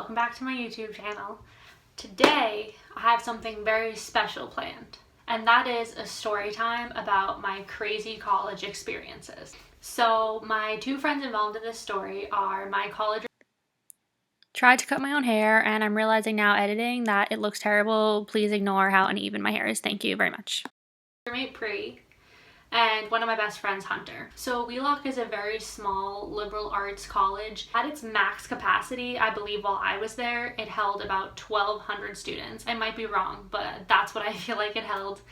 welcome back to my YouTube channel. Today I have something very special planned, and that is a story time about my crazy college experiences. So my two friends involved in this story are my college. Tried to cut my own hair, and I'm realizing now editing that it looks terrible. Please ignore how uneven my hair is. Thank you very much. Roommate Pri and one of my best friends, Hunter. So Wheelock is a very small liberal arts college. At its max capacity, I believe while I was there, it held about 1,200 students. I might be wrong, but that's what I feel like it held.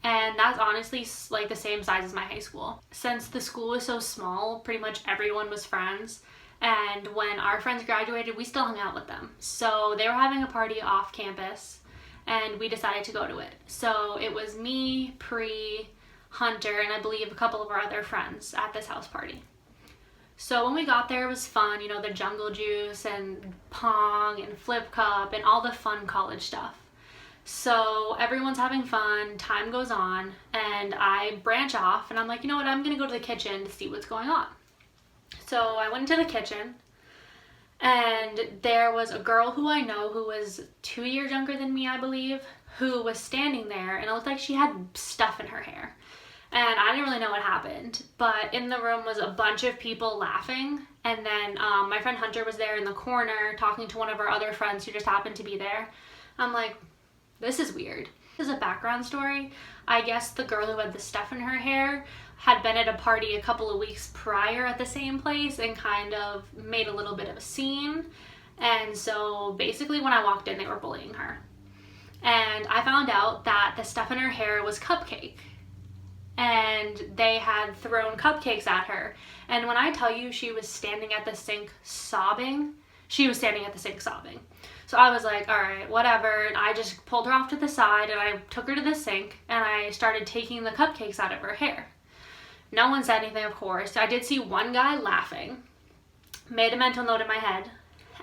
And that's honestly like the same size as my high school. Since the school was so small, pretty much everyone was friends. And when our friends graduated, we still hung out with them. So they were having a party off campus and we decided to go to it. So it was me, Pri, Hunter, and I believe a couple of our other friends at this house party. So when we got there, it was fun, you know, the jungle juice and pong and flip cup and all the fun college stuff. So everyone's having fun, time goes on, and I branch off and I'm like, you know what, I'm gonna go to the kitchen to see what's going on. So I went into the kitchen and there was a girl who I know who was 2 years younger than me, I believe, who was standing there, and it looked like she had stuff in her hair. And I didn't really know what happened, but in the room was a bunch of people laughing, and then my friend Hunter was there in the corner talking to one of our other friends who just happened to be there. I'm like, this is weird. As a background story, I guess the girl who had the stuff in her hair had been at a party a couple of weeks prior at the same place and kind of made a little bit of a scene. And so basically when I walked in, they were bullying her. And I found out that the stuff in her hair was cupcake. And they had thrown cupcakes at her. And when I tell you she was standing at the sink sobbing, she was standing at the sink sobbing. So I was like, all right, whatever. And I just pulled her off to the side and I took her to the sink and I started taking the cupcakes out of her hair. No one said anything, of course. I did see one guy laughing, made a mental note in my head,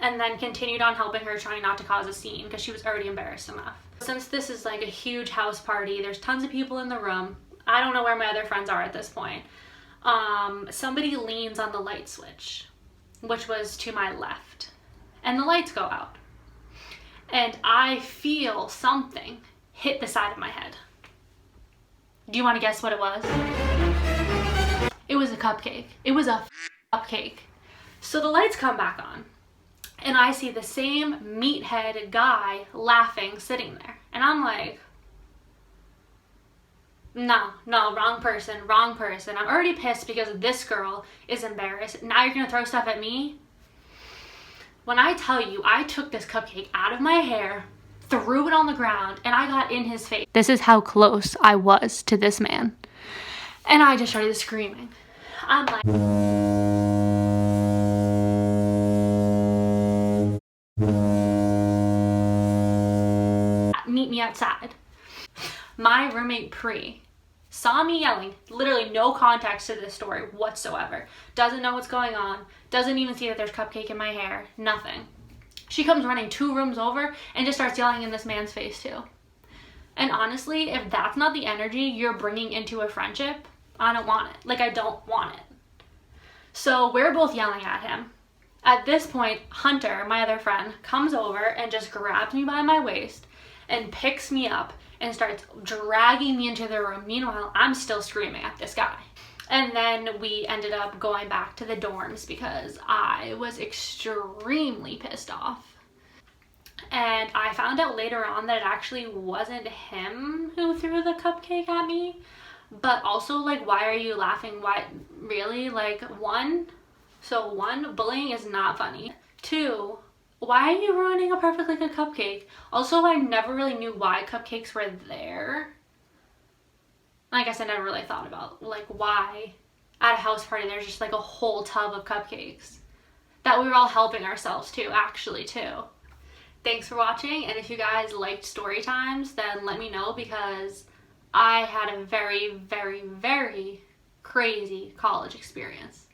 and then continued on helping her, trying not to cause a scene because she was already embarrassed enough. Since this is like a huge house party, there's tons of people in the room. I don't know where my other friends are at this point. Somebody leans on the light switch, which was to my left, and the lights go out. And I feel something hit the side of my head. Do you want to guess what it was? It was a cupcake. It was a cupcake. So the lights come back on, and I see the same meathead guy laughing, sitting there. And I'm like, no, wrong person. I'm already pissed because this girl is embarrassed. Now you're gonna throw stuff at me? When I tell you, I took this cupcake out of my hair, threw it on the ground, and I got in his face. This is how close I was to this man. And I just started screaming. I'm like, meet me outside. My roommate Pri saw me yelling, literally no context to this story whatsoever. Doesn't know what's going on, doesn't even see that there's cupcake in my hair, nothing. She comes running 2 rooms over and just starts yelling in this man's face too. And honestly, if that's not the energy you're bringing into a friendship, I don't want it. Like, I don't want it. So we're both yelling at him. At this point, Hunter, my other friend, comes over and just grabs me by my waist and picks me up and starts dragging me into the room. Meanwhile, I'm still screaming at this guy. And then we ended up going back to the dorms because I was extremely pissed off. And I found out later on that it actually wasn't him who threw the cupcake at me. But also, like, why are you laughing? Why? Really? Like, one, bullying is not funny. 2, why are you ruining a perfectly good cupcake? Also, I never really knew why cupcakes were there. I guess I never really thought about, like, why at a house party there's just like a whole tub of cupcakes that we were all helping ourselves to, actually, too. Thanks for watching, and if you guys liked story times, then let me know because I had a very, very, very crazy college experience.